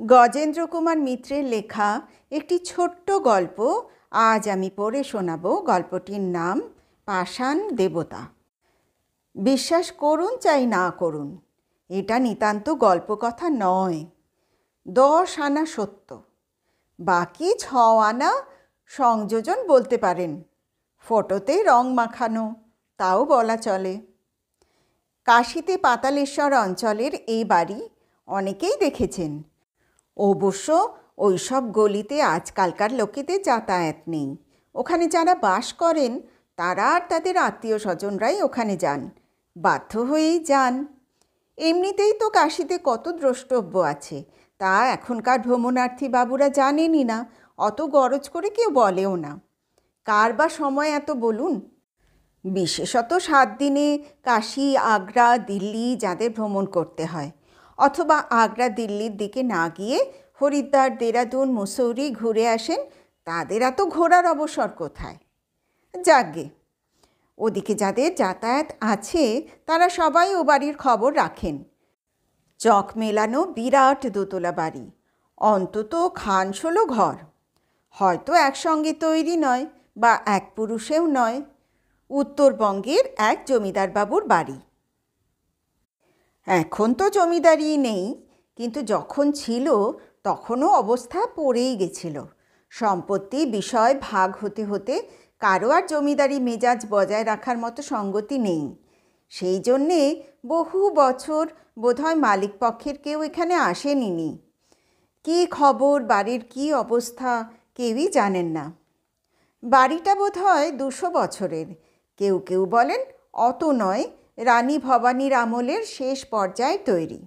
গজেন্দ্র কুমার মিত্রের লেখা একটি ছোট্ট গল্প আজ আমি পড়ে শোনাব। গল্পটির নাম পাষাণ দেবতা। বিশ্বাস করুন চাই না করুন, এটা নিতান্ত গল্পকথা নয়। 10 আনা সত্য, বাকি 6 আনা সংযোজন বলতে পারেন। ফটোতে রং মাখানো, তাও বলা চলে। কাশীতে পাতালেশ্বর অঞ্চলের এই বাড়ি অনেকেই দেখেছেন। অবশ্য ওইসব গলিতে আজকালকার লোকেদের যাতায়াত নেই। ওখানে যারা বাস করেন তারা আর তাদের আত্মীয় স্বজনরাই ওখানে যান, বাধ্য হয়েই যান। এমনিতেই তো কাশীতে কত দ্রষ্টব্য আছে, তা এখনকার ভ্রমণার্থী বাবুরা জানেনই না, অত গরজ করে কেউ বলেও না। কার বা সময় এত বলুন? বিশেষত 7 দিনে কাশী, আগ্রা, দিল্লি যাদের ভ্রমণ করতে হয়, অথবা আগ্রা দিল্লির দিকে না গিয়ে হরিদ্বার, দেরাদুন, মুসৌরি ঘুরে আসেন, তাদের এত ঘোরার অবসর কোথায়? যাকগে, ওদিকে যাদের যাতায়াত আছে তারা সবাই ও বাড়ির খবর রাখেন। চক মেলানো বিরাট দোতলা বাড়ি, অন্তত খান 16 ঘর, হয়তো একসঙ্গে তৈরি নয় বা এক পুরুষেও নয়। উত্তরবঙ্গের এক জমিদার বাবুর বাড়ি। এখন তো জমিদারি নেই, কিন্তু যখন ছিল তখনও অবস্থা পড়েই গেছিল। সম্পত্তি বিষয় ভাগ হতে হতে কারো আর জমিদারি মেজাজ বজায় রাখার মতো সঙ্গতি নেই। সেই জন্যে বহু বছর বোধহয় মালিক পক্ষের কেউ এখানে আসেনি। কী খবর, বাড়ির কী অবস্থা কেউই জানেন না। বাড়িটা বোধহয় 200 বছরের, কেউ কেউ বলেন অত নয়, রানী ভবানীর আমলের শেষ পর্যায়ে তৈরি।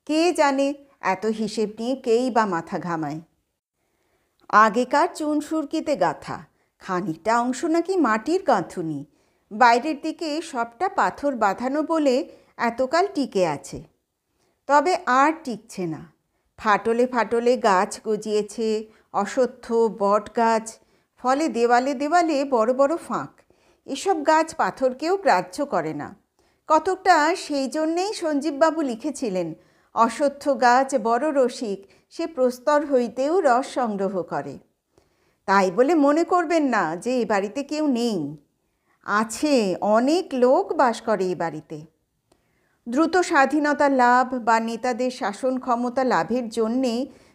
কে জানে, এত হিসেব নিয়ে কেই বা মাথা ঘামায়। আগেকার চুন সুরকিতে গাঁথা, খানিকটা অংশ নাকি মাটির গাঁথুনি, বাইরের দিকে সবটা পাথর বাঁধানো বলে এতকাল টিকে আছে। তবে আর টিকছে না, ফাটলে ফাটলে গাছ গজিয়েছে, অশ্বত্থ, বট গাছ, ফলে দেওয়ালে দেওয়ালে বড় বড় ফাঁক। এসব গাছ পাথরকেও গ্রাহ্য করে না। কতকটা সেই জন্যেই সঞ্জীববাবু লিখেছিলেন, অশ্বত্থ গাছ বড় রসিক, সে প্রস্তর হইতেও রস সংগ্রহ করে। তাই বলে মনে করবেন না যে এ বাড়িতে কেউ নেই। আছে, অনেক লোক বাস করে এ বাড়িতে। দ্রুত স্বাধীনতা লাভ বা নেতাদের শাসন ক্ষমতা লাভের জন্যে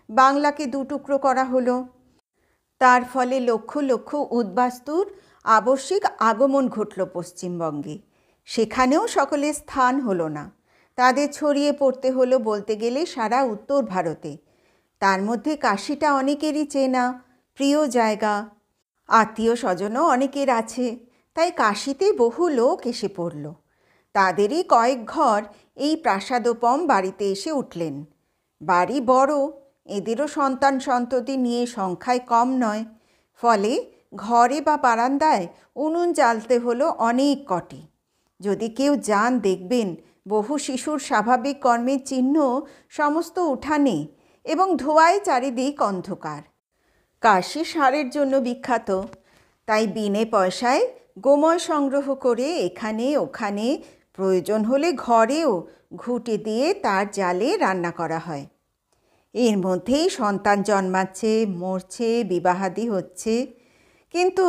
বাংলাকে 2 টুকরো করা হলো। তার ফলে লক্ষ লক্ষ উদ্বাস্তুর আবশ্যিক আগমন ঘটল পশ্চিমবঙ্গে। সেখানেও সকলের স্থান হলো না, তাদের ছড়িয়ে পড়তে হলো বলতে গেলে সারা উত্তর ভারতে। তার মধ্যে কাশীটা অনেকেরই চেনা প্রিয় জায়গা, আত্মীয় স্বজনও অনেকের আছে, তাই কাশীতে বহু লোক এসে পড়ল। তাদেরই কয়েক ঘর এই প্রাসাদোপম বাড়িতে এসে উঠলেন। বাড়ি বড়, এদেরও সন্তান সন্ততি নিয়ে সংখ্যায় কম নয়, ফলে ঘরে বা বারান্দায় উনুন জ্বালতে হলো অনেক কটি। যদি কেউ যান দেখবেন বহু শিশুর স্বাভাবিক কর্মের চিহ্ন সমস্ত উঠানে, এবং ধোঁয়ায় চারিদিক অন্ধকার। কাশী সারের জন্য বিখ্যাত, তাই বিনে পয়সায় গোময় সংগ্রহ করে এখানে ওখানে, প্রয়োজন হলে ঘরেও ঘুঁটে দিয়ে তার জালে রান্না করা হয়। এর মধ্যেই সন্তান জন্মাচ্ছে, মরছে, বিবাহাদি হচ্ছে। কিন্তু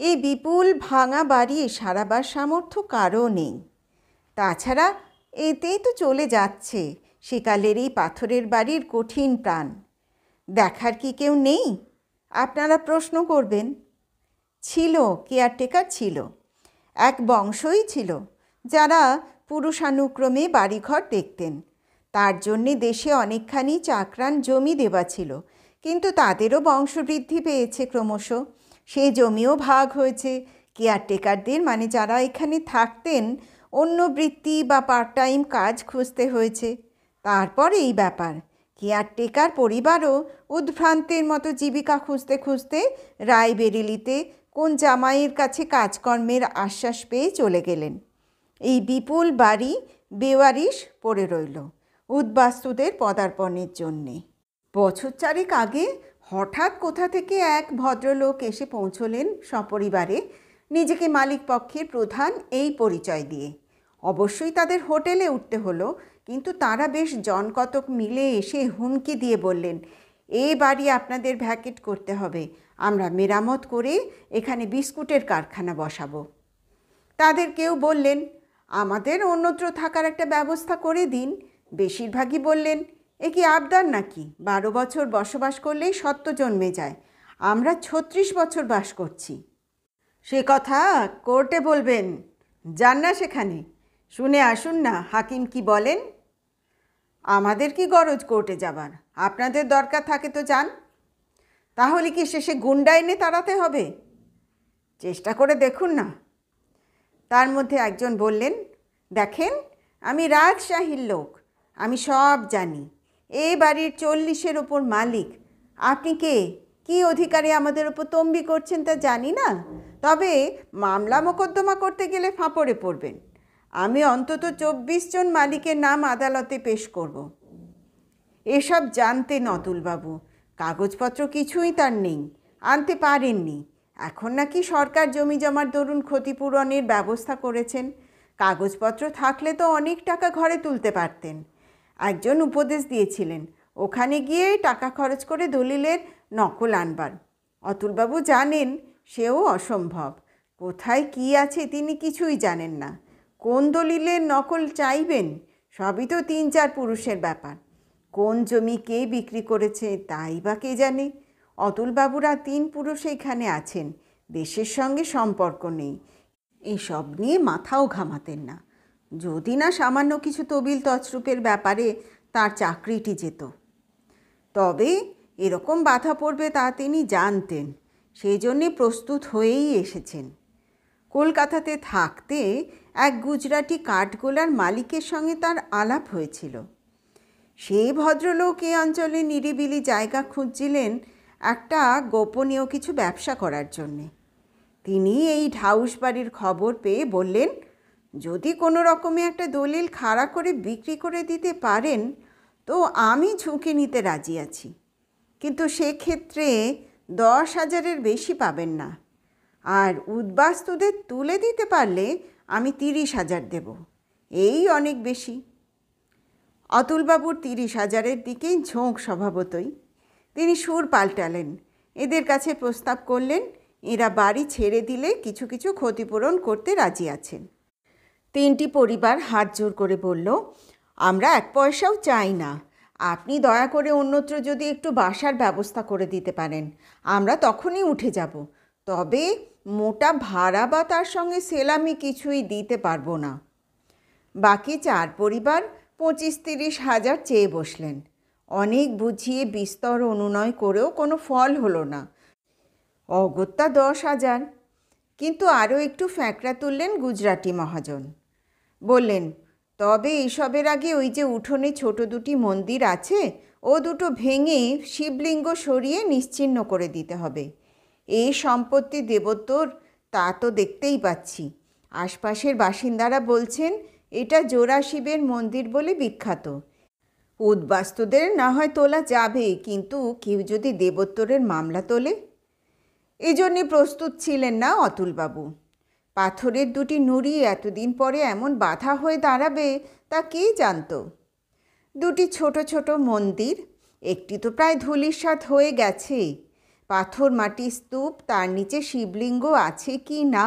এই বিপুল ভাঙা বাড়ি সারাবার সামর্থ্য কারও নেই। তাছাড়া এতেই তো চলে যাচ্ছে সেকালের এই পাথরের বাড়ির কঠিন প্রাণ। দেখার কি কেউ নেই? আপনারা প্রশ্ন করবেন। ছিল, কেয়ারটেকার ছিল, এক বংশই ছিল যারা পুরুষানুক্রমে বাড়িঘর দেখতেন। তার জন্যে দেশে অনেকখানি চাকরান জমি দেওয়া ছিল, কিন্তু তাদেরও বংশবৃদ্ধি পেয়েছে ক্রমশ। সেই জমিও ভাগ হয়েছে। কেয়ারটেকারদের মানে যারা এখানে থাকতেন অন্য বৃত্তি বা পার্ট টাইম কাজ খুঁজতে হয়েছে। তারপর এই ব্যাপার, কেয়ারটেকার পরিবারও উদ্ভ্রান্তের মতো জীবিকা খুঁজতে খুঁজতে রায়বেরেলিতে কোন জামাইয়ের কাছে কাজকর্মের আশ্বাস পেয়ে চলে গেলেন। এই বিপুল বাড়ি বেওয়ারিশ পড়ে রইল উদ্বাস্তুদের পদার্পণের জন্যে। বছর 4 আগে হঠাৎ কোথা থেকে এক ভদ্রলোক এসে পৌঁছলেন সপরিবারে, নিজেকে মালিক পক্ষের প্রধান এই পরিচয় দিয়ে। অবশ্যই তাদের হোটেলে উঠতে হলো, কিন্তু তারা বেশ জনকতক মিলে এসে হুমকি দিয়ে বললেন, এ বাড়ি আপনাদের ভ্যাকেট করতে হবে, আমরা মেরামত করে এখানে বিস্কুটের কারখানা বসাবো। তাদের কেউ বললেন, আমাদের অন্যত্র থাকার একটা ব্যবস্থা করে দিন। বেশিরভাগই বললেন, এ কি আবদার নাকি, 12 বছর বসবাস করলেই সত্ত্ব জন্মে যায়, আমরা 36 বছর বাস করছি। সে কথা কোর্টে বলবেন, যান না সেখানে, শুনে আসুন না হাকিম কি বলেন। আমাদের কি গরজ কোর্টে যাবার, আপনাদের দরকার থাকে তো যান। তাহলে কি শেষে গুন্ডা এনে তাড়াতে হবে? চেষ্টা করে দেখুন না। তার মধ্যে একজন বললেন, দেখেন, আমি রাজশাহীর লোক, আমি সব জানি, এ বাড়ির 40-এর ওপর মালিক। আপনি কে, কি অধিকারে আমাদের ওপর তম্বি করছেন তা জানি না, তবে মামলা মোকদ্দমা করতে গেলে ফাঁপড়ে পড়বেন। আমি অন্তত 24 জন মালিকের নাম আদালতে পেশ করব। এসব জানতেন অতুলবাবু, কাগজপত্র কিছুই তার নেই, আনতে পারেননি। এখন নাকি সরকার জমি জমার দরুন ক্ষতিপূরণের ব্যবস্থা করেছেন। কাগজপত্র থাকলে তো অনেক টাকা ঘরে তুলতে পারতেন। একজন উপদেশ দিয়েছিলেন ওখানে গিয়ে টাকা খরচ করে দলিলের নকল আনবার। অতুলবাবু জানেন সেও অসম্ভব। কোথায় কি আছে তিনি কিছুই জানেন না। কোন দলিলের নকল চাইবেন, সবই তো 3-4 পুরুষের ব্যাপার। কোন জমি কে বিক্রি করেছে তাই বা কে জানে। অতুলবাবুরা 3 পুরুষ এখানে আছেন, দেশের সঙ্গে সম্পর্ক নেই, এসব নিয়ে মাথাও ঘামাতেন না। যদি না সামান্য কিছু তবিল তছরূপের ব্যাপারে তার চাকরিটি যেত। তবে এরকম বাধা পড়বে তা তিনি জানতেন, সেই জন্যে প্রস্তুত হয়েই এসেছেন। কলকাতাতে থাকতে এক গুজরাটি কাঠগোলার মালিকের সঙ্গে তার আলাপ হয়েছিল। সেই ভদ্রলোক এ অঞ্চলে নিরিবিলি জায়গা খুঁজছিলেন একটা গোপনীয় কিছু ব্যবসা করার জন্যে। তিনি এই ঢাউস বাড়ির খবর পেয়ে বললেন, যদি কোনো রকমে একটা দলিল খাড়া করে বিক্রি করে দিতে পারেন তো আমি ঝুঁকি নিতে রাজি আছি, কিন্তু সেক্ষেত্রে 10,000-এর বেশি পাবেন না। আর উদ্বাস্তুদের তুলে দিতে পারলে আমি 30,000 দেব, এই অনেক বেশি। অতুলবাবুর 30,000-এর দিকেই ঝোঁক স্বভাবতই। তিনি সুর পাল্টালেন, এদের কাছে প্রস্তাব করলেন এরা বাড়ি ছেড়ে দিলে কিছু কিছু ক্ষতিপূরণ করতে রাজি আছেন। 3টি পরিবার হাত জোর করে বলল, আমরা 1 পয়সাও চাই না, আপনি দয়া করে অন্যত্র যদি একটু বাসার ব্যবস্থা করে দিতে পারেন আমরা তখনই উঠে যাব, তবে মোটা ভাড়া বা তার সঙ্গে সেলামি কিছুই দিতে পারবো না। বাকি 4 পরিবার 25-30 হাজার চেয়ে বসলেন। অনেক বুঝিয়ে বিস্তর অনুনয় করেও কোনো ফল হলো না। অগত্যা 10,000। কিন্তু আরও একটু ফ্যাঁকড়া তুললেন গুজরাটি মহাজন। বললেন, তবে এইসবের আগে ওই যে উঠোনে ছোট 2টি মন্দির আছে ও দুটো ভেঙে শিবলিঙ্গ সরিয়ে নিশ্চিহ্ন করে দিতে হবে। এই সম্পত্তি দেবত্বর তা তো দেখতেই পাচ্ছি। আশপাশের বাসিন্দারা বলছেন এটা জোড়া শিবের মন্দির বলে বিখ্যাত। উদ্বাস্তুদের না হয় তোলা যাবে, কিন্তু কেউ যদি দেবোত্তরের মামলা তোলে। এই জন্যে প্রস্তুত ছিলেন না অতুলবাবু। পাথরের 2টি নুড়ি এতদিন পরে এমন বাধা হয়ে দাঁড়াবে তা কে জানত। 2টি ছোট ছোট মন্দির, একটি তো প্রায় ধূলিসাৎ হয়ে গেছে, পাথর মাটি স্তূপ, তার নিচে শিবলিঙ্গ আছে কি না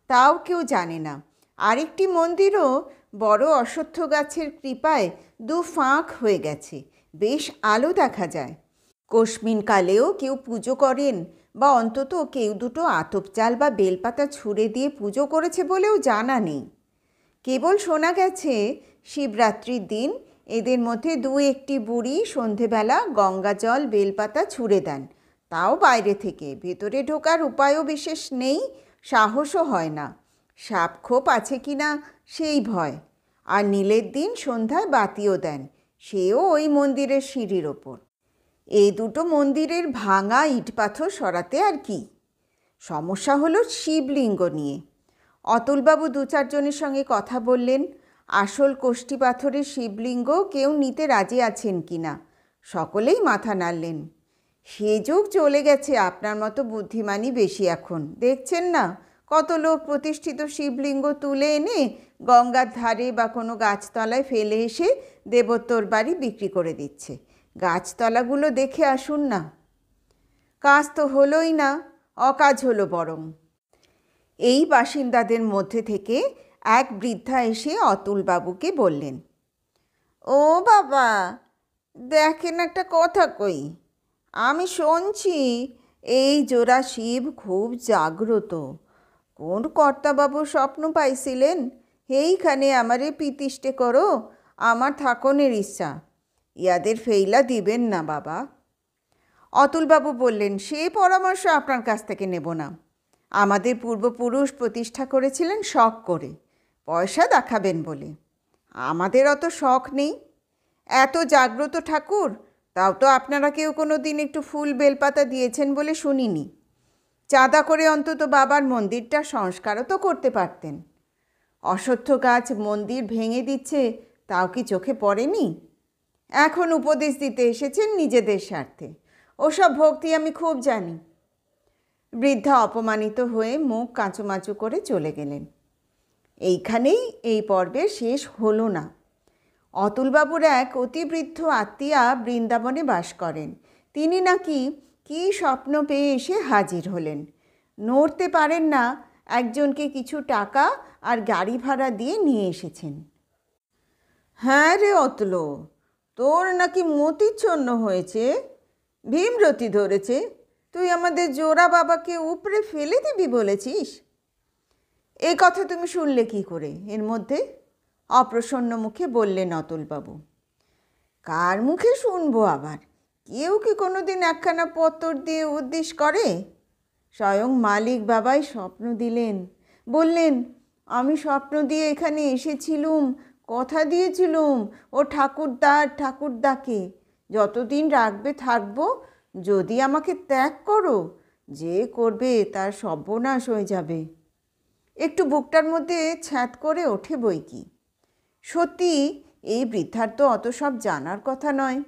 তাও কেউ জানে না। আরেকটি মন্দিরও বড় অশ্বত্থ গাছের কৃপায় 2 ফাঁক হয়ে গেছে, বেশ আলো দেখা যায়। কোশমিনকালেও কেউ পুজো করেন, বা অন্তত কেউ 2টো আতপ চাল বা বেলপাতা ছুঁড়ে দিয়ে পুজো করেছে বলেও জানা নেই। কেবল শোনা গেছে শিবরাত্রির দিন এদের মধ্যে 2-1টি বুড়ি সন্ধেবেলা গঙ্গা জল বেলপাতা ছুঁড়ে দেন, তাও বাইরে থেকে, ভেতরে ঢোকার উপায়ও বিশেষ নেই, সাহসও হয় না, সাপখোপ আছে কি না সেই ভয়। আর নীলের দিন সন্ধ্যায় বাতিও দেন, সেও ওই মন্দিরের সিঁড়ির ওপর। এই 2টো মন্দিরের ভাঙা ইট পাথর সরাতে আর কি। সমস্যা হলো শিবলিঙ্গ নিয়ে। অতুলবাবু 2-4 জনের সঙ্গে কথা বললেন, আসল কোষ্ঠী পাথরের শিবলিঙ্গ কেউ নিতে রাজি আছেন কি না। সকলেই মাথা নাড়লেন। সে যুগ চলে গেছে, আপনার মতো বুদ্ধিমানই বেশি এখন, দেখছেন না কত লোক প্রতিষ্ঠিত শিবলিঙ্গ তুলে এনে গঙ্গার ধারে বা কোনো গাছতলায় ফেলে এসে দেবোত্তর বাড়ি বিক্রি করে দিচ্ছে। গাছতলাগুলো দেখে আসুন না। কাজ তো হলোই না, অকাজ হলো বরং। এই বাসিন্দাদের মধ্যে থেকে এক বৃদ্ধা এসে অতুলবাবুকে বললেন, ও বাবা, দেখেন একটা কথা কই। আমি শুনছি এই জোড়া শিব খুব জাগ্রত। কোন কর্তাবাবু স্বপ্ন পাইছিলেন, এইখানে আমারে পিতিষ্টে করো, আমার থাকনের ইচ্ছা। ইয়াদের ফেইলা দিবেন না বাবা। অতুলবাবু বললেন, সে পরামর্শ আপনার কাছ থেকে নেব না। আমাদের পূর্বপুরুষ প্রতিষ্ঠা করেছিলেন শখ করে, পয়সা দেখাবেন বলে। আমাদের অত শখ নেই। এত জাগ্রত ঠাকুর, তাও তো আপনারা কেউ কোনো দিন একটু ফুল বেলপাতা দিয়েছেন বলে শুনিনি। চাঁদা করে অন্তত বাবার মন্দিরটা সংস্কারও তো করতে পারতেন। অশ্বত্থ গাছ মন্দির ভেঙে দিচ্ছে, তাও কি চোখে পড়েনি? এখন উপদেশ দিতে এসেছেন নিজেদের স্বার্থে। ওসব ভক্তি আমি খুব জানি। বৃদ্ধা অপমানিত হয়ে মুখ কাঁচুমাচু করে চলে গেলেন। এইখানেই এই পর্বের শেষ হলো না। অতুলবাবুর এক অতিবৃদ্ধ আত্মীয়া বৃন্দাবনে বাস করেন। তিনি নাকি কী স্বপ্ন পেয়ে এসে হাজির হলেন। নড়তে পারেন না, একজনকে কিছু টাকা আর গাড়ি ভাড়া দিয়ে নিয়ে এসেছেন। হ্যাঁ রে অতুল, তোর নাকি মতিচ্ছন্ন হয়েছে, ভীমরতি ধরেছে। তুই আমাদের জোড়া বাবাকে উপরে ফেলে দিবি বলেছিস। এই কথা তুমি শুনলে কি করে এর মধ্যে? অপ্রসন্ন মুখে বললেন অতুলবাবু। কার মুখে শুনবো আবার? কেউ কি কোনো দিন একখানা পত্তর দিয়ে উদ্দেশ করে? স্বয়ং মালিক বাবাই স্বপ্ন দিলেন, বললেন, আমি স্বপ্ন দিয়ে এখানে এসেছিলুম, কথা দিয়েছিলুম ও ঠাকুরদাকে যতদিন রাখবে থাকবো, যদি আমাকে ত্যাগ করো, যে করবে তার সর্বনাশ হয়ে যাবে। একটু বুকটার মধ্যে ছ্যাঁত করে ওঠে বই কি। সত্যি এই বৃদ্ধার তো অত সব জানার কথা নয়।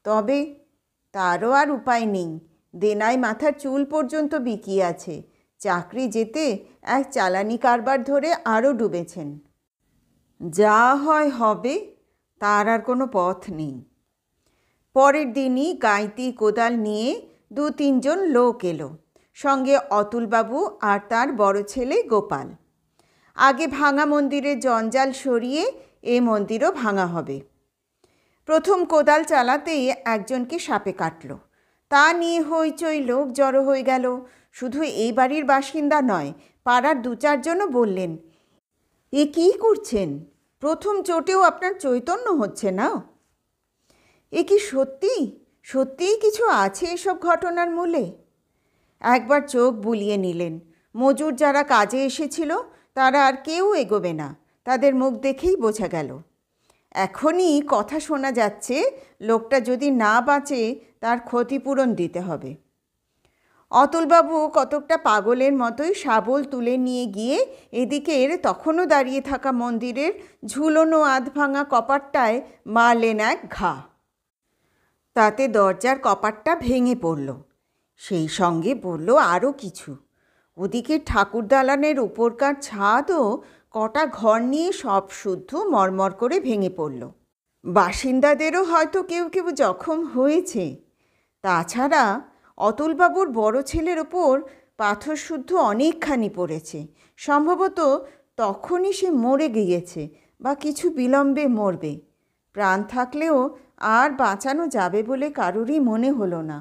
তবে তারও আর উপায় নেই। দেনায় মাথার চুল পর্যন্ত বিকিয়ে আছে। চাকরি যেতে এক চালানি কারবার ধরে আরও ডুবেছেন। যা হয় হবে, তার আর কোনো পথ নেই। পরের দিনই গাঁইতি কোদাল নিয়ে 2-3 জন লোক এলো, সঙ্গে অতুলবাবু আর তার বড় ছেলে গোপাল। আগে ভাঙা মন্দিরের জঞ্জাল সরিয়ে এ মন্দিরও ভাঙা হবে। প্রথম কোদাল চালাতেই একজনকে সাপে কাটল। তা নিয়ে হইচই, লোক জড়ো হয়ে গেল। শুধু এই বাড়ির বাসিন্দা নয়, পাড়ার 2-4 জনও বললেন, এ কী করছেন? প্রথম চোটেও আপনার চৈতন্য হচ্ছে না? এ কি সত্যিই কিছু আছে এসব ঘটনার মূলে? একবার চোখ বুলিয়ে নিলেন। মজুর যারা কাজে এসেছিল তারা আর কেউ এগোবে না, তাদের মুখ দেখেই বোঝা গেল। এখনই কথা শোনা যাচ্ছে, লোকটা যদি না বাঁচে তার ক্ষতিপূরণ দিতে হবে। অতুলবাবু কতকটা পাগলের মতোই শাবল তুলে নিয়ে গিয়ে এদিকের তখনও দাঁড়িয়ে থাকা মন্দিরের ঝুলনো আধভাঙা কপাটটায় মারলেন এক ঘা। তাতে দরজার কপাটটা ভেঙে পড়ল। সেই সঙ্গে পড়ল আরও কিছু। ওদিকে ঠাকুর দালানের উপরকার ছাদও কটা ঘর নিয়ে সব শুদ্ধ মরমর করে ভেঙে পড়ল। বাসিন্দাদেরও হয়তো কেউ জখম হয়েছে। তাছাড়া অতুলবাবুর বড় ছেলের ওপর পাথরশুদ্ধ অনেকখানি পড়েছে। সম্ভবত তখনই সে মরে গিয়েছে বা কিছু বিলম্বে মরবে। প্রাণ থাকলেও আর বাঁচানো যাবে বলে কারোরই মনে হলো না।